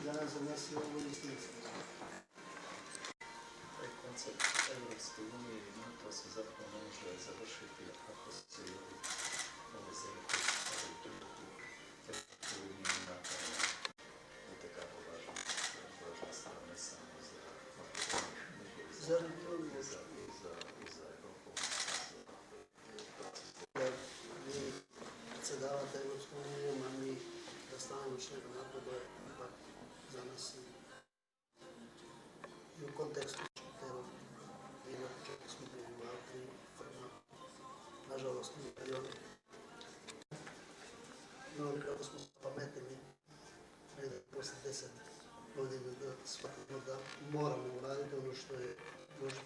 Danas za nas je ovo istinski. Taj koncept Evropske unije i NATO se zapravo ne može završiti ako se i ove zemlje koji su u Uniji NATO je tekako važna strana ne samo za Evropu i za Evropu. Vi predsjedavate Evropskom unijom, a mi da stavimo čega napreduje ipak za nas i u kontekstu terora. I na početku smo bili u Austriji, nažalost u periodu. I onda kako smo pametili, posle 10 godina da shvatimo da moramo uraditi ono što je možda